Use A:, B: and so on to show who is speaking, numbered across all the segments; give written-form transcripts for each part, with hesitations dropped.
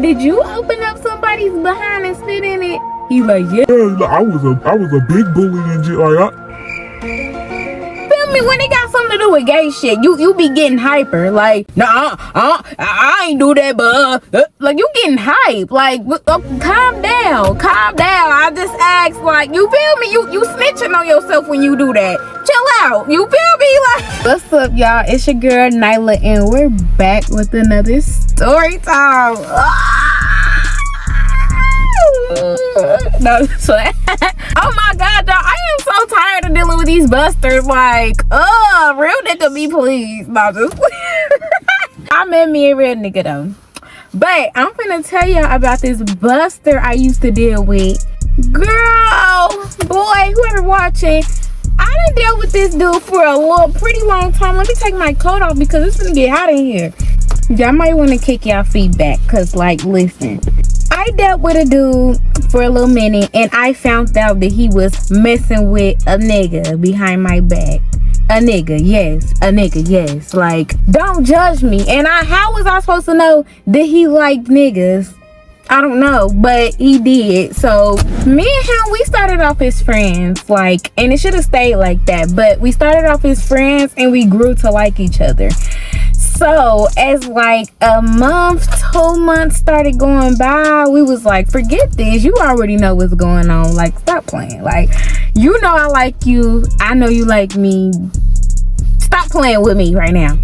A: did you open up somebody's behind and spit in it? He's like, yeah.
B: Yeah, I was a big bully and shit. Like,
A: Feel me? When it got something to do with gay shit, you be getting hyper. Like, nah, I ain't do that, but like you getting hype. Like, calm down. I just asked, like, you feel me? You snitching on yourself when you do that. Chill out. You feel me? Like, what's up, y'all? It's your girl Nyla, and we're back with another story time. No, so, oh my god, y'all, I am so tired of dealing with these busters. Like, real nigga me please. No, just I met me a real nigga though. But I'm gonna tell y'all about this buster I used to deal with. Girl, boy, whoever watching, I done dealt with this dude for a pretty long time. Let me take my coat off because it's gonna get hot in here. Y'all might want to kick y'all feet back, cause like, listen, I dealt with a dude for a little minute, and I found out that he was messing with a nigga behind my back. A nigga, yes. Like, don't judge me. And how was I supposed to know that he liked niggas? I don't know, but he did. So me and him, we started off as friends, like, and it should have stayed like that, but we started off as friends and we grew to like each other. So as like a month, 2 months started going by, we was like, forget this, you already know what's going on. Like, stop playing. Like, you know I like you, I know you like me, stop playing with me right now.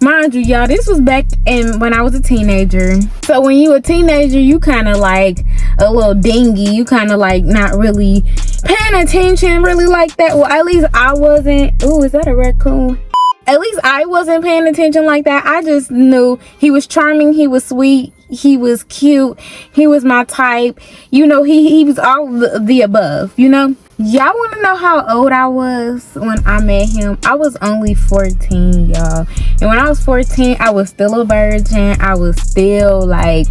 A: Mind you, y'all, this was back when I was a teenager. So when you a teenager, you kind of like a little dingy. You kind of like not really paying attention really like that. Well, at least I wasn't. Ooh, is that a raccoon? At least I wasn't paying attention like that. I just knew he was charming, he was sweet, he was cute, he was my type. You know, he was all the above, you know? Y'all want to know how old I was when I met him? I was only 14, y'all. And when I was 14, I was still a virgin. I was still like,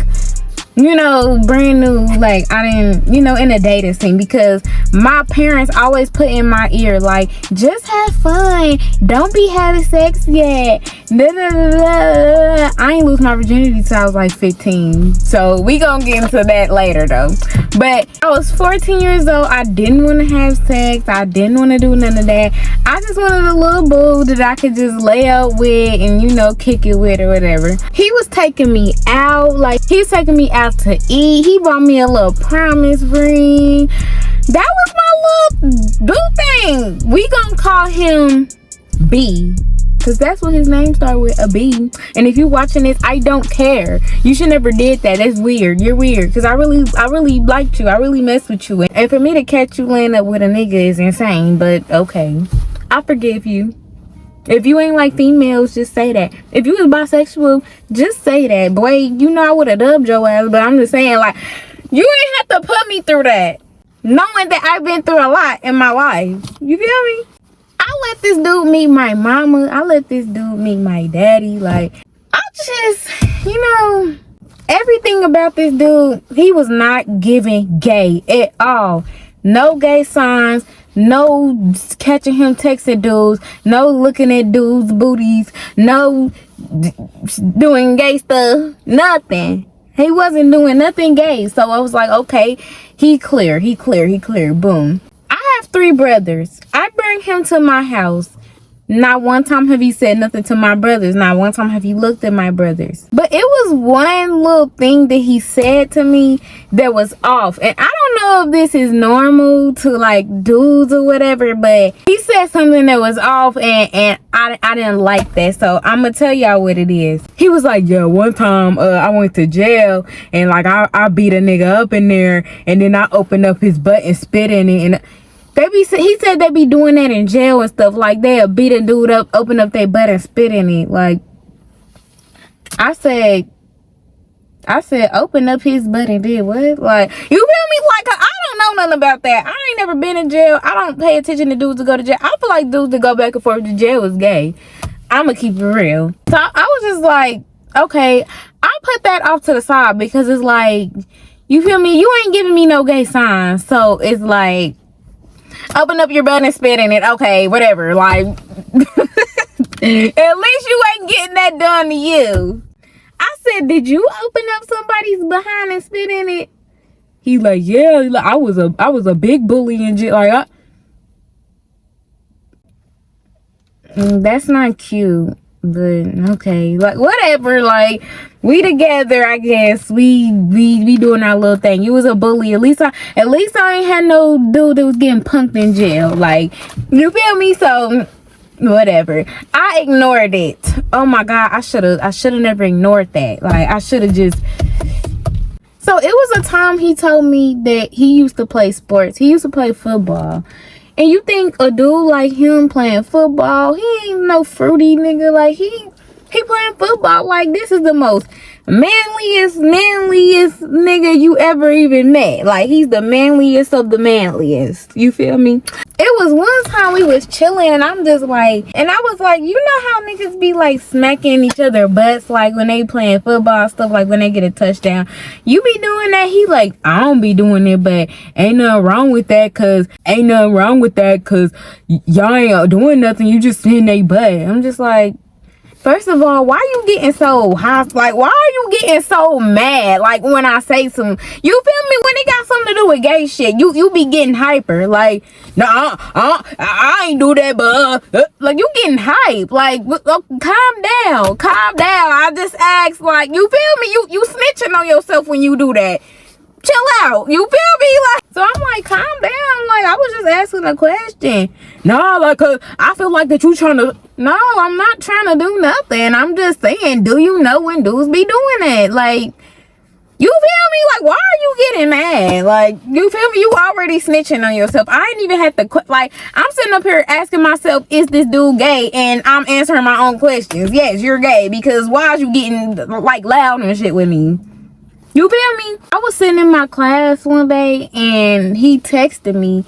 A: you know, brand new. Like, I didn't, you know, in a dating scene, because my parents always put in my ear, like, just have fun, don't be having sex yet. I ain't lose my virginity till I was like 15, so we gonna get into that later though. But I was 14 years old. I didn't want to have sex, I didn't want to do none of that. I just wanted a little boo that I could just lay out with and, you know, kick it with or whatever. He was taking me out, like, he was taking me out to eat. He bought me a little promise ring. That was my little boo thing. We gonna call him B, because that's what his name started with, a B. And if you're watching this, I don't care. You should never did that. That's weird. You're weird, because I really liked you. I really messed with you. And for me to catch you laying up with a nigga is insane, but okay, I forgive you. If you ain't like females, just say that. If you was bisexual, just say that. Boy, you know I would have dubbed your ass, but I'm just saying, like, you ain't have to put me through that, knowing that I've been through a lot in my life. You feel me? I let this dude meet my mama. I let this dude meet my daddy. Like, I just, you know, everything about this dude, he was not giving gay at all. No gay signs. No catching him texting dudes, no looking at dudes' booties, no doing gay stuff, nothing. He wasn't doing nothing gay. So I was like, okay, he clear, boom. I have 3 brothers. I bring him to my house. Not one time have he said nothing to my brothers. Not one time have he looked at my brothers. But it was one little thing that he said to me that was off. And I don't know if this is normal to like dudes or whatever, but he said something that was off, and I didn't like that. So I'm gonna tell y'all what it is. He was like, yeah, one time I went to jail, and like I beat a nigga up in there, and then I opened up his butt and spit in it, and he said they be doing that in jail and stuff. Like, they'll beat a dude up, open up their butt and spit in it. Like, I said open up his butt and did what? Like, you feel me? Like, I don't know nothing about that. I ain't never been in jail. I don't pay attention to dudes that go to jail. I feel like dudes that go back and forth to jail is gay. I'ma keep it real. So I was just like, okay, I put that off to the side, because it's like, you feel me? You ain't giving me no gay signs. So it's like, open up your butt and spit in it. Okay, whatever. Like, at least you ain't getting that done to you. I said, did you open up somebody's behind and spit in it? He like, yeah, like, I was a big bully and shit. Like, that's not cute, but okay, like whatever. Like, we together, I guess. We doing our little thing. You was a bully. At least I ain't had no dude that was getting punked in jail. Like, you feel me? So whatever. I ignored it. Oh my god, I should have never ignored that. Like, I should have just. So it was a time he told me that he used to play sports. He used to play football. And you think a dude like him playing football, he ain't no fruity nigga. Like, he playing football. Like, this is the most manliest nigga you ever even met. Like, he's the manliest of the manliest. You feel me? It was one time we was chilling and I'm just like, and I was like, you know how niggas be like smacking each other butts, like when they playing football stuff, like when they get a touchdown, you be doing that? He like, I don't be doing it, but ain't nothing wrong with that, cause y'all ain't doing nothing, you just sitting they butt. I'm just like, first of all, why you getting so hot? Like, why are you getting so mad? Like, when I say some, you feel me? When it got something to do with gay shit, you be getting hyper. Like, nah, I ain't do that, but like, you getting hype. Like, calm down. I just asked, like, you feel me? You snitching on yourself when you do that. Chill out. You feel me? Like, so I'm like, calm down. Like, I was just asking a question. No, like, cause I feel like that you trying to. No, I'm not trying to do nothing. I'm just saying, do you know when dudes be doing that? Like, you feel me? Like, why are you getting mad? Like, you feel me? You already snitching on yourself. I ain't even had to, like, I'm sitting up here asking myself, is this dude gay? And I'm answering my own questions. Yes, you're gay, because why is you getting, like, loud and shit with me? You feel me? I was sitting in my class one day and he texted me.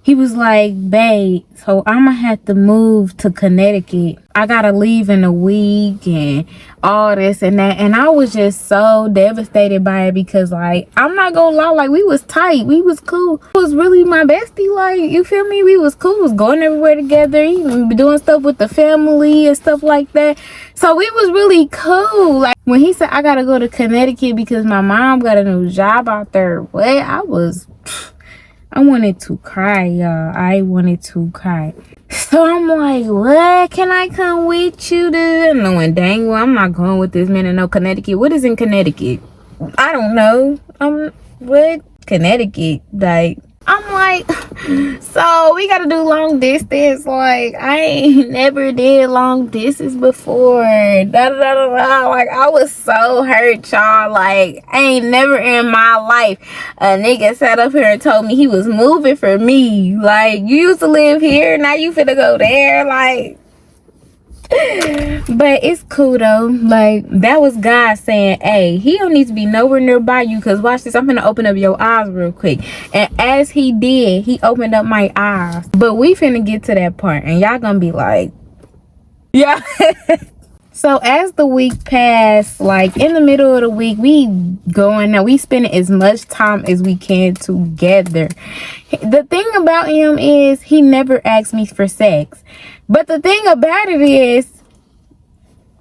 A: He was like, babe, so I'm gonna have to move to Connecticut. I gotta leave in a week and all this and that. And I was just so devastated by it because, like, I'm not gonna lie, like, we was tight. We was cool. It was really my bestie. Like, you feel me? We was cool. We was going everywhere together. Even doing stuff with the family and stuff like that. So we was really cool. Like, when he said, I gotta go to Connecticut because my mom got a new job out there, what? I wanted to cry, y'all. I wanted to cry. So I'm like, what? Can I come with you to? Knowing dang well I'm not going with this man to no Connecticut. What is in Connecticut? I don't know. What? Connecticut? Like, I'm like, so we gotta do long distance. Like, I ain't never did long distance before. Like, I was so hurt, y'all. Like, I ain't never in my life a nigga sat up here and told me he was moving for me. Like, you used to live here, now you finna go there. Like, but it's cool though. Like, that was God saying, hey, he don't need to be nowhere nearby you, because watch this, I'm gonna open up your eyes real quick. And as he did, he opened up my eyes. But we finna get to that part and y'all gonna be like, yeah. So as the week passed, like in the middle of the week, we spending as much time as we can together. The thing about him is he never asked me for sex. But the thing about it is,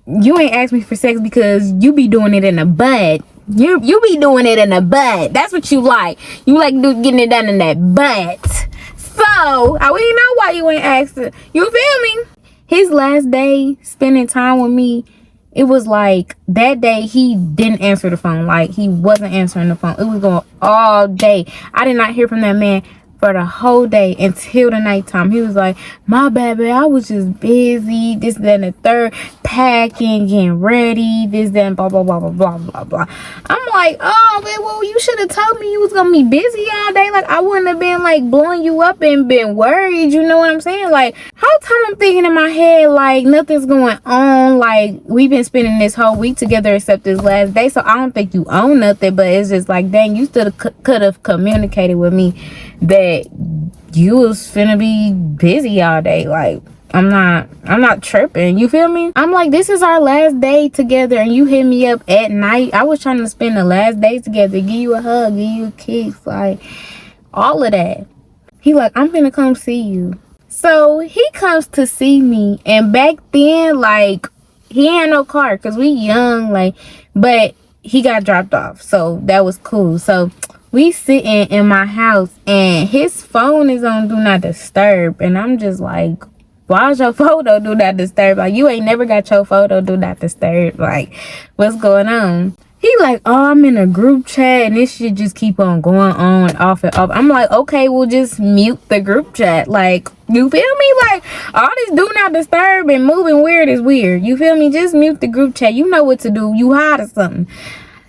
A: you ain't asked me for sex because you be doing it in the butt. You be doing it in the butt. That's what you like. You like getting it done in that butt. So, we know why you ain't asked it. You feel me? His last day spending time with me, it was like that day he didn't answer the phone. Like, he wasn't answering the phone. It was going all day. I did not hear from that man for the whole day until the nighttime. He was like, my bad, babe, I was just busy, this, that, and the third, packing, getting ready, this, that, and blah, blah, blah, blah, blah, blah, blah. I'm like, oh, man, well, you should have told me you was gonna be busy all day. Like, I wouldn't have been, like, blowing you up and been worried, you know what I'm saying? Like, whole time I'm thinking in my head, like, nothing's going on. Like, we've been spending this whole week together except this last day, so I don't think you own nothing, but it's just like, dang, you still could have communicated with me that you was finna be busy all day. Like, I'm not tripping, you feel me? I'm like, this is our last day together and you hit me up at night. I was trying to spend the last day together, give you a hug, give you a kiss, like all of that. He like, I'm finna come see you. So he comes to see me, and back then, like, he had no car because we young, like, but he got dropped off, so that was cool. So we sitting in my house and his phone is on do not disturb, and I'm just like, why is your photo do not disturb? Like, you ain't never got your photo do not disturb. Like, what's going on? He like, oh, I'm in a group chat and this shit just keep on going on off and off. I'm like, okay, we'll just mute the group chat. Like, you feel me? Like, all this do not disturb and moving weird is weird. You feel me? Just mute the group chat. You know what to do. You hide or something.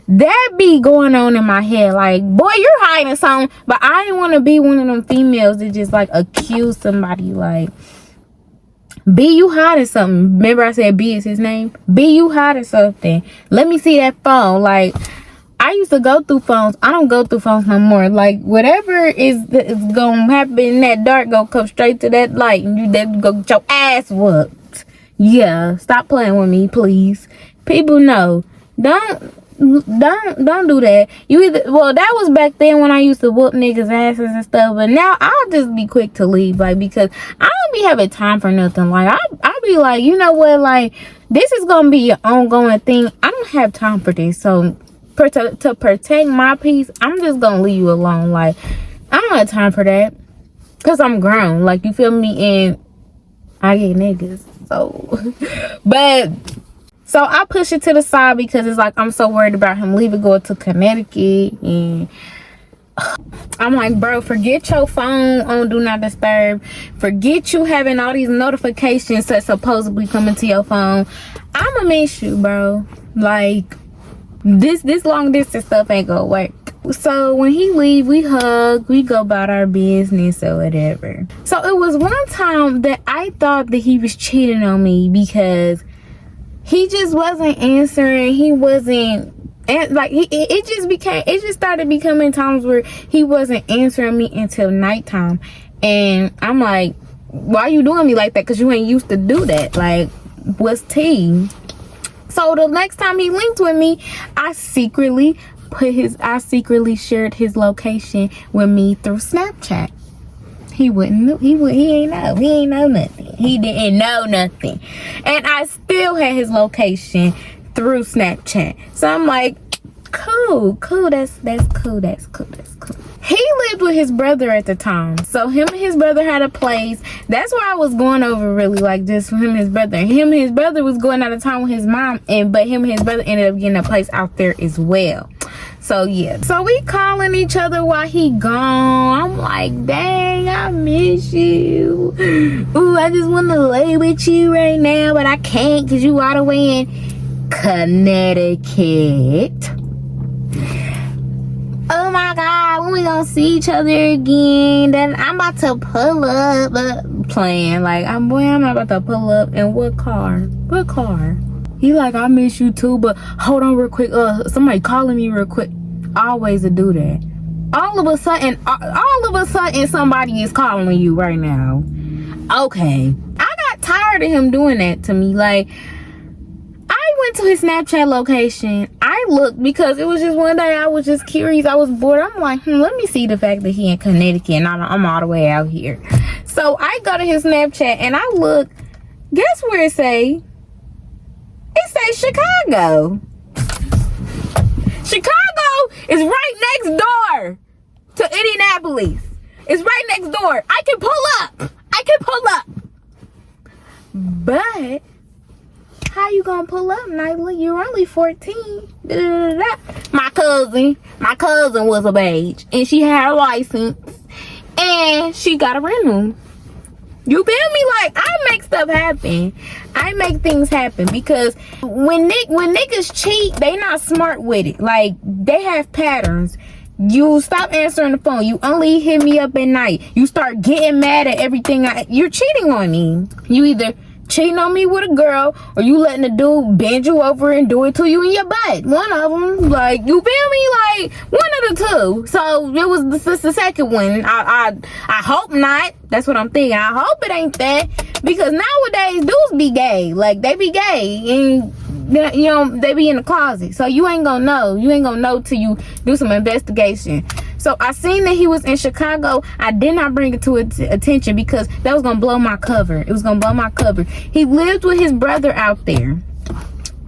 A: That be going on in my head. Like, boy, you're hiding something. But I didn't want to be one of them females that just like accuse somebody like, B, you hiding something. Remember I said B is his name? B, you hiding something. Let me see that phone. Like, I used to go through phones. I don't go through phones no more. Like, whatever is going to happen in that dark, go come straight to that light. And you then go get your ass whooped. Yeah, stop playing with me, please. People know. Don't do that. You either, well, that was back then when I used to whoop niggas asses and stuff, but now I'll just be quick to leave, like, because I don't be having time for nothing. Like, I'll be like, you know what, like, this is gonna be an ongoing thing. I don't have time for this. So to protect my peace, I'm just gonna leave you alone. Like, I don't have time for that because I'm grown, like, you feel me? And I get niggas, so but so I push it to the side because it's like I'm so worried about him leaving, going to Connecticut. And I'm like, bro, forget your phone on do not disturb. Forget you having all these notifications that supposedly coming to your phone. I'ma miss you, bro. Like, this long distance stuff ain't gonna work. So when he leave, we hug, we go about our business or whatever. So it was one time that I thought that he was cheating on me because he just wasn't answering. He wasn't, and like, it just started becoming times where he wasn't answering me until nighttime. And I'm like, why you doing me like that? Because you ain't used to do that. Like, what's tea? So the next time he linked with me, I secretly shared his location with me through Snapchat. He ain't know nothing. He didn't know nothing. And I still had his location through Snapchat. So I'm like, cool, that's cool. He lived with his brother at the time. So him and his brother had a place. That's where I was going over, really, like, just for him and his brother. Him and his brother was going out of town with his mom, but him and his brother ended up getting a place out there as well. So yeah, so we calling each other while he gone. I'm like, dang, I miss you. Ooh, I just want to lay with you right now, but I can't because you all the way in Connecticut. Oh my God, when we gonna see each other again? Then I'm about to pull up, playing like, I'm about to pull up. And what car? He like, I miss you too, but hold on real quick. Somebody calling me real quick. I always do that. All of a sudden, somebody is calling you right now. Okay. I got tired of him doing that to me. Like, I went to his Snapchat location. I looked because it was just one day I was just curious. I was bored. I'm like, let me see the fact that he in Connecticut and I'm all the way out here. So I go to his Snapchat and I look. Guess where it say? It says Chicago. Chicago is right next door to Indianapolis. It's right next door. I can pull up. But how you gonna pull up, Nyla? You're only 14. My cousin was of age and she had a license and she got a rental. You feel me? Like, I make stuff happen. I make things happen because when niggas cheat, they not smart with it. Like, they have patterns. You stop answering the phone. You only hit me up at night. You start getting mad at everything. You're cheating on me. You either cheating on me with a girl or you letting the dude bend you over and do it to you in your butt. One of them. Like, you feel me? Like, one of the two. So it was the second one. I hope not. That's what I'm thinking. I hope it ain't that, because nowadays dudes be gay. Like, they be gay and, you know, they be in the closet. So you ain't gonna know. You ain't gonna know till you do some investigation. So I seen that he was in Chicago. I did not bring it to attention because that was gonna blow my cover. It was gonna blow my cover. He lived with his brother out there.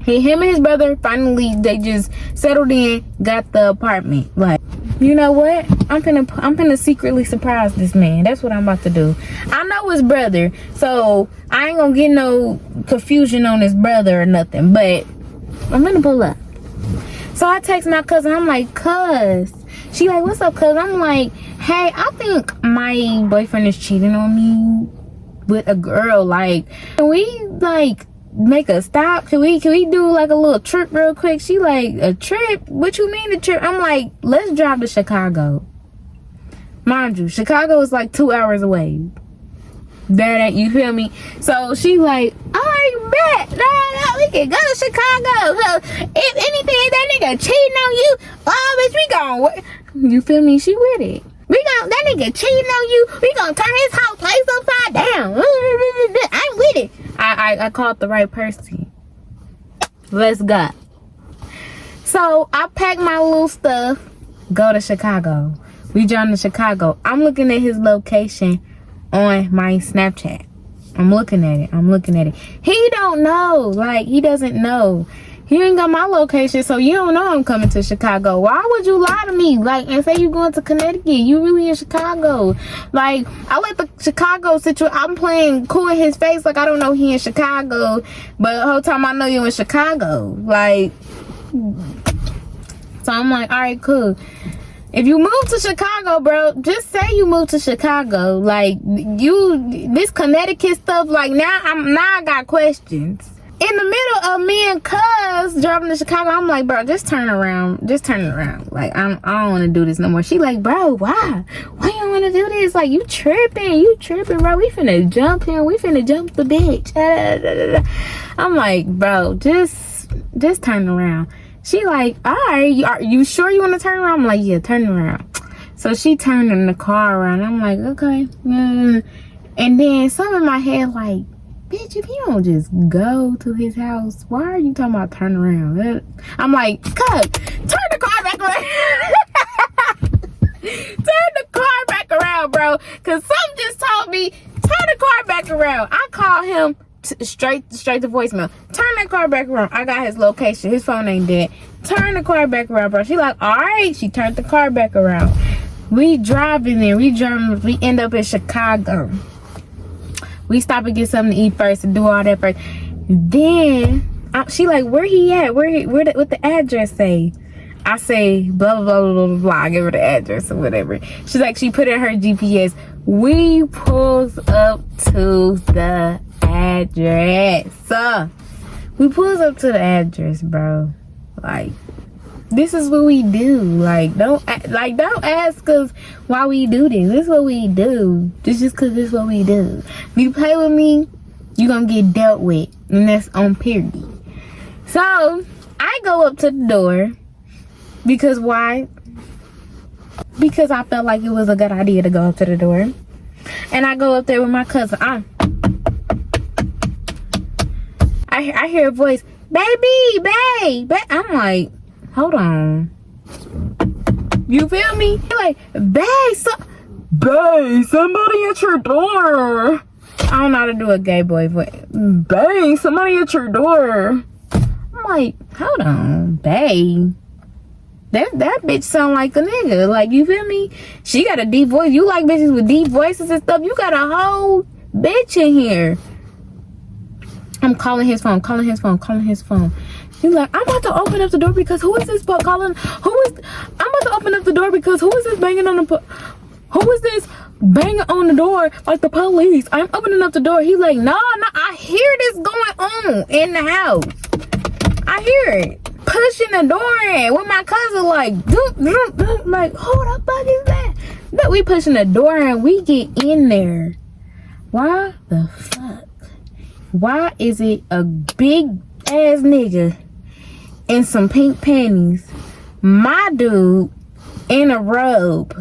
A: Him and his brother finally, they just settled in, got the apartment. Like, you know what? I'm finna secretly surprise this man. That's what I'm about to do. I know his brother, so I ain't gonna get no confusion on his brother or nothing. But I'm gonna pull up. So I text my cousin. I'm like, cuz. She like, what's up, cuz? I'm like, hey, I think my boyfriend is cheating on me with a girl. Like, can we like make a stop? Can we do like a little trip real quick? She like, a trip? What you mean a trip? I'm like, let's drive to Chicago. Mind you, Chicago is like 2 hours away. That ain't, you feel me? So she like, I bet we can go to Chicago. So if anything, that nigga cheating on you, oh bitch, we gon', you feel me? She with it. That nigga cheating on you, we gonna turn his whole place upside down. I'm with it. I called the right person. Let's go. So I packed my little stuff, go to Chicago. We drive to Chicago. I'm looking at his location on my Snapchat. I'm looking at it. He don't know. Like, he doesn't know. He ain't got my location, so you don't know I'm coming to Chicago. Why would you lie to me? Like, and say you going to Connecticut. You really in Chicago. Like, I let the Chicago situation, I'm playing cool in his face like I don't know he in Chicago. But the whole time I know you in Chicago. Like, so I'm like, all right, cool. If you move to Chicago, bro, just say you moved to Chicago. Like, this Connecticut stuff, like, now I got questions. In the middle of me and cuz driving to Chicago, I'm like, bro, just turn around. Like, I don't want to do this no more. She like, bro, why? Why you don't want to do this? Like, you tripping, bro. We finna jump him. We finna jump the bitch. I'm like, bro, just turn around. She like, all right, are you sure you want to turn around? I'm like, yeah, turn around. So she turned in the car around. I'm like, okay. And then some in my head like, bitch, if you don't just go to his house, why are you talking about turn around? I'm like, cuz, turn the car back around. Turn the car back around, bro. Cause something just told me, turn the car back around. I call him straight to voicemail. Turn that car back around. I got his location. His phone ain't dead. Turn the car back around, bro. She like, all right. She turned the car back around. We driving there. We end up in Chicago. We stop and get something to eat first and do all that first. Then she like, where he at? What the address say? I say blah blah blah blah blah. I give her the address or whatever. She's like, she put in her GPS. We pulls up to the address. We pulls up to the address, bro. Like, this is what we do. Like, don't ask us why we do this. This is what we do. Just cause this is what we do. If you play with me, you gonna get dealt with, and that's on period. So I go up to the door because why? Because I felt like it was a good idea to go up to the door, and I go up there with my cousin. I hear a voice, babe. I'm like, hold on. You feel me? Like, babe, somebody at your door. I don't know how to do a gay boy voice. Babe, somebody at your door. I'm like, hold on, babe. That bitch sound like a nigga. Like, you feel me? She got a deep voice. You like bitches with deep voices and stuff. You got a whole bitch in here. I'm calling his phone. He's like, I'm about to open up the door because who is this calling? I'm about to open up the door because who is this banging on the who is this banging on the door like the police? I'm opening up the door. He's like, no, I hear this going on in the house. I hear it. Pushing the door in with my cousin like, like, who the fuck is that? But we pushing the door and we get in there. Why the fuck? Why is it a big ass nigga in some pink panties, my dude in a robe?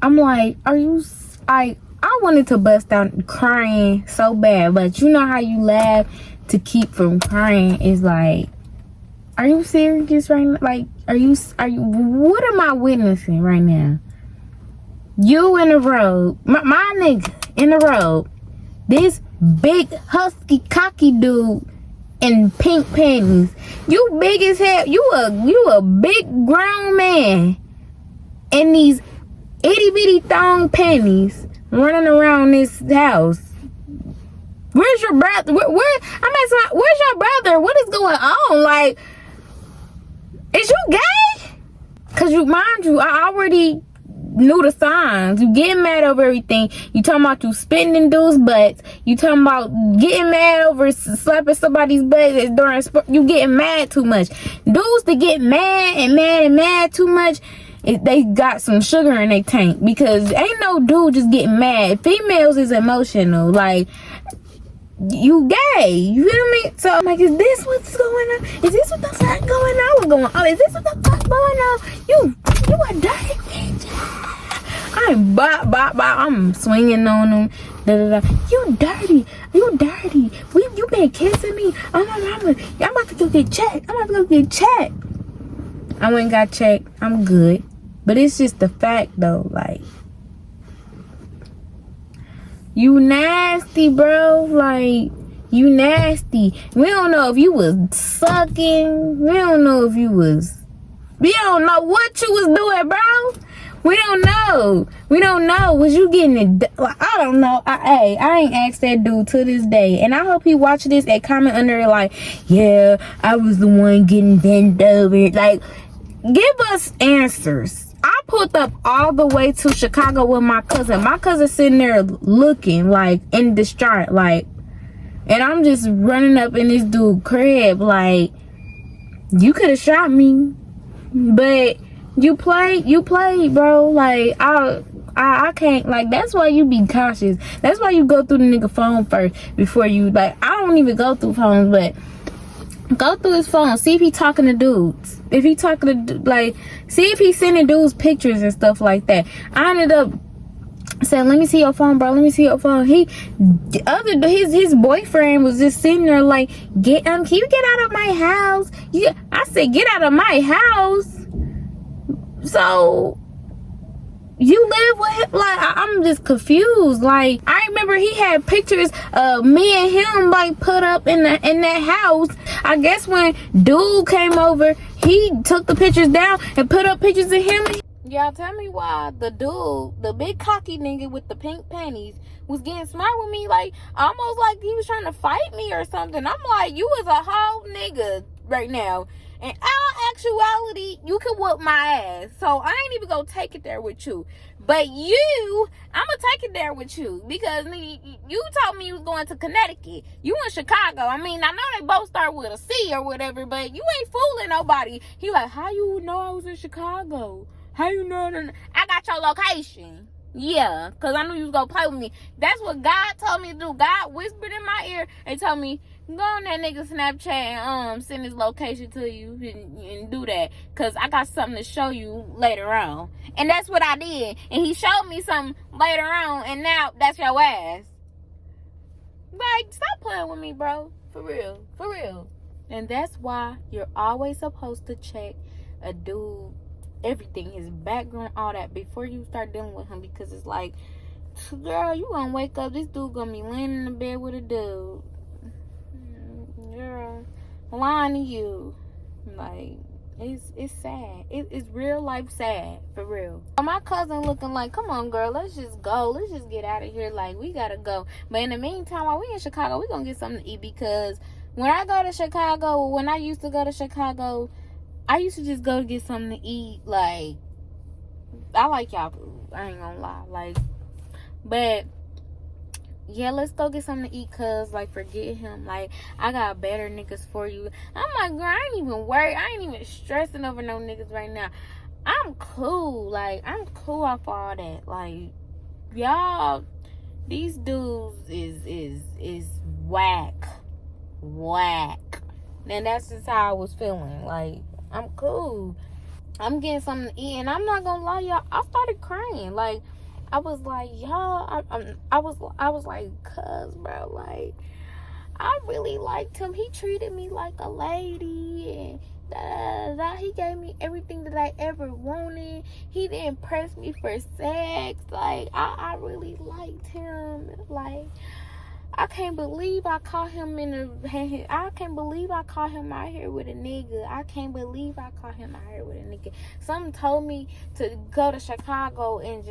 A: I'm like, I wanted to bust out crying so bad, but you know how you laugh to keep from crying is like, are you serious right now? Like, are you, what am I witnessing right now? You in a robe, my nigga in a robe, this big husky cocky dude in pink panties. You big as hell. You a big grown man in these itty bitty thong panties running around this house. Where's your brother? Where's your brother? What is going on? Like, is you gay? Cause mind you, I already knew the signs. You getting mad over everything. You talking about you spitting in dudes' butts. You talking about getting mad over slapping somebody's butt during sport. You getting mad too much. Dudes that get mad too much, they got some sugar in their tank, because ain't no dude just getting mad. Females is emotional. Like, you gay. You feel me? So I'm like, is this what's going on? Is this what the fuck going on? What's going on? Is this what the fuck going on? You a dirty bitch. I'm swinging on them. You dirty. You been kissing me. I'm about to go get checked. I went and got checked. I'm good. But it's just the fact though, like, you nasty, bro. Like, you nasty. We don't know if you was sucking. We don't know what you was doing, bro. We don't know. Was you getting it? I don't know. I ain't asked that dude to this day. And I hope he watch this and comment under it like, yeah, I was the one getting bent over. Like, give us answers. I pulled up all the way to Chicago with my cousin. My cousin sitting there looking like in distraught, like, and I'm just running up in this dude's crib like, you could have shot me, but you played, bro. Like, I can't, like, that's why you be cautious. That's why you go through the nigga phone first before you, like, I don't even go through phones, but go through his phone, see if he talking to dudes. If he talking to, like, see if he sending dudes pictures and stuff like that. I ended up saying, let me see your phone, bro. Let me see your phone. His boyfriend was just sitting there like, can you get out of my house? I said, get out of my house. So you live with him? Like, I'm just confused. Like, I remember he had pictures of me and him, like, put up in that house. I guess when dude came over, he took the pictures down and put up pictures of him. Y'all tell me why the dude, the big cocky nigga with the pink panties, was getting smart with me, like, almost like he was trying to fight me or something. I'm like, you was a whole nigga right now. In all actuality, you can whoop my ass. So I ain't even gonna take it there with you. But you, I'm gonna take it there with you. Because you told me you was going to Connecticut. You in Chicago. I mean, I know they both start with a C or whatever, but you ain't fooling nobody. He like, how you know I was in Chicago? How you know that? I got your location. Yeah, because I knew you was going to play with me. That's what God told me to do. God whispered in my ear and told me, go on that nigga Snapchat and send his location to you and do that. Because I got something to show you later on. And that's what I did. And he showed me something later on, and now that's your ass. Like, stop playing with me, bro. For real. For real. And that's why you're always supposed to check a dude, everything, his background, all that, before you start dealing with him. Because it's like, girl, you gonna wake up, this dude gonna be laying in the bed with a dude. Girl, lying to you. Like, it's sad. It's real life sad, for real. My cousin looking like, come on, girl, let's just go. Let's just get out of here. Like, we gotta go. But in the meantime, while we in Chicago, we gonna get something to eat. Because when I used to go to Chicago, I used to just go to get something to eat. Like, I like y'all food. I ain't gonna lie. Like, but yeah, let's go get something to eat. Cause, like, forget him. Like, I got better niggas for you. I'm like, girl, I ain't even worried. I ain't even stressing over no niggas right now. I'm cool. Like, I'm cool off all that. Like, y'all, these dudes is whack. And that's just how I was feeling. Like, I'm cool. I'm getting something to eat, and I'm not gonna lie, y'all, I started crying. Like, I was like, y'all, I was like, cuz, bro, like, I really liked him. He treated me like a lady, and he gave me everything that I ever wanted. He didn't press me for sex. Like, I really liked him. Like, I can't believe I caught him I can't believe I caught him out here with a nigga. I can't believe I caught him out here with a nigga. Something told me to go to Chicago and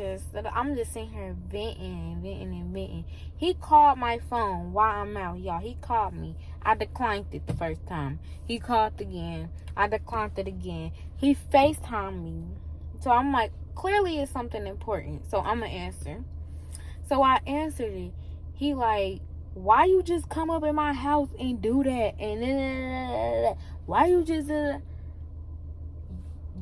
A: I'm just sitting here venting. He called my phone while I'm out, y'all. He called me. I declined it the first time. He called again. I declined it again. He FaceTimed me. So I'm like, clearly it's something important. So I'm going to answer. So I answered it. He like, why you just come up in my house and do that? And then, why you just,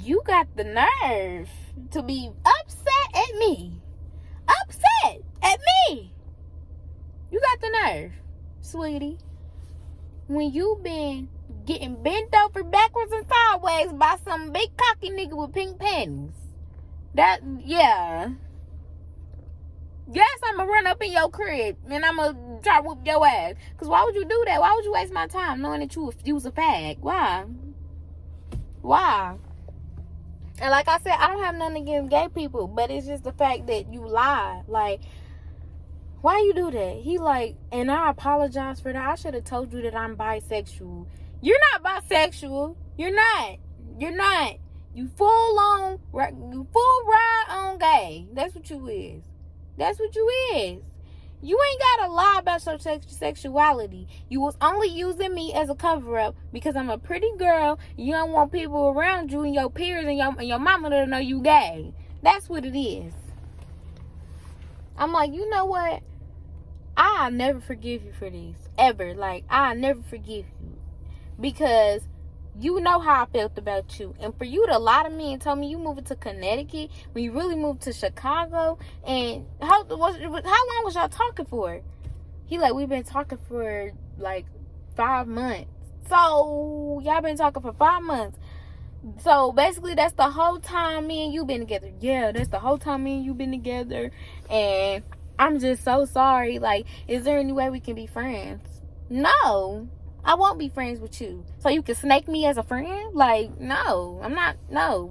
A: you got the nerve to be upset at me. Upset at me. You got the nerve, sweetie. When you been getting bent over backwards and sideways by some big cocky nigga with pink panties. Yes, I'm going to run up in your crib and I'm going to try to whoop your ass. Because why would you do that? Why would you waste my time knowing that you was a fag? Why? And like I said, I don't have nothing against gay people, but it's just the fact that you lie. Like, why you do that? He like, and I apologize for that. I should have told you that I'm bisexual. You're not bisexual. You're not. You full ride on gay. That's what you is. You ain't gotta lie about your sexuality. You was only using me as a cover-up because I'm a pretty girl. You don't want people around you and your peers and your mama to know you gay. That's what it is. I'm like, you know what? I'll never forgive you for this. Ever. Like, I'll never forgive you. Because you know how I felt about you. And for you to lie to me and tell me you moving to Connecticut when you really moved to Chicago. And how long was y'all talking for? He like, we've been talking for like 5 months. So, y'all been talking for 5 months. So, basically, that's the whole time me and you been together. Yeah, that's the whole time me and you been together. And I'm just so sorry. Like, is there any way we can be friends? No. I won't be friends with you. So you can snake me as a friend? Like, no.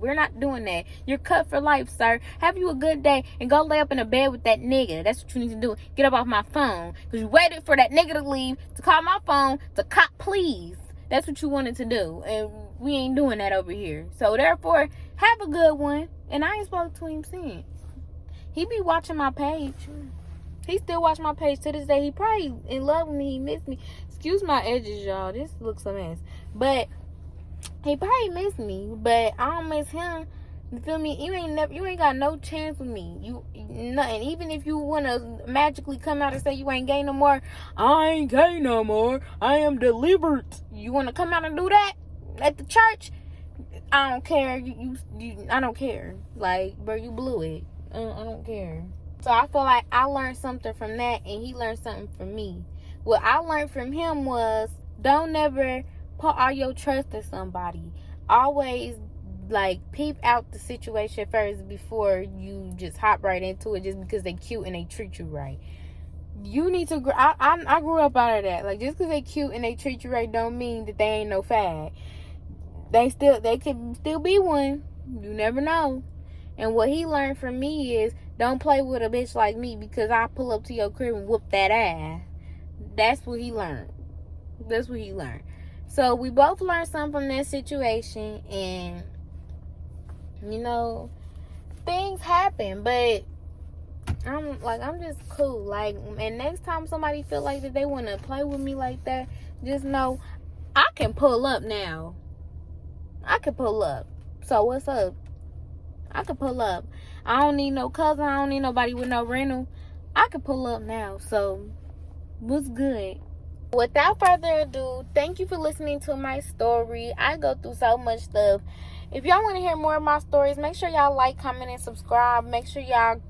A: We're not doing that. You're cut for life, sir. Have you a good day and go lay up in a bed with that nigga. That's what you need to do. Get up off my phone. Because you waited for that nigga to leave to call my phone to cop please. That's what you wanted to do. And we ain't doing that over here. So therefore, have a good one. And I ain't spoken to him since. He be watching my page. He still watch my page to this day. He probably in love with me. He missed me. Excuse my edges, y'all. This looks a mess. But he probably missed me. But I don't miss him. You feel me? You ain't got no chance with me. Nothing. Even if you wanna magically come out and say you ain't gay no more, I ain't gay no more. I am delivered. You wanna come out and do that at the church? I don't care. I don't care. Like, bro, you blew it. I don't care. So I feel like I learned something from that, and he learned something from me. What I learned from him was, don't never put all your trust in somebody. Always, like, peep out the situation first before you just hop right into it just because they cute and they treat you right. You need to, I grew up out of that. Like, just because they cute and they treat you right don't mean that they ain't no fag. They could still be one. You never know. And what he learned from me is, don't play with a bitch like me because I pull up to your crib and whoop that ass. That's what he learned. So we both learned something from that situation. And, you know, things happen. But I'm just cool. Like, and next time somebody feel like that they want to play with me like that, just know I can pull up now. So what's up? I can pull up. I don't need no cousin. I don't need nobody with no rental. I can pull up now. So, what's good? Without further ado, thank you for listening to my story. I go through so much stuff. If y'all want to hear more of my stories, make sure y'all like, comment, and subscribe. Make sure y'all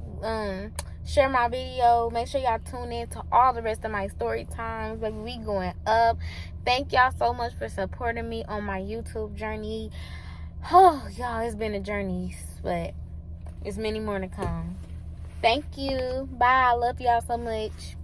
A: share my video. Make sure y'all tune in to all the rest of my story times. Baby, we going up. Thank y'all so much for supporting me on my YouTube journey. Oh, y'all, it's been a journey, but there's many more to come. Thank you. Bye. I love y'all so much.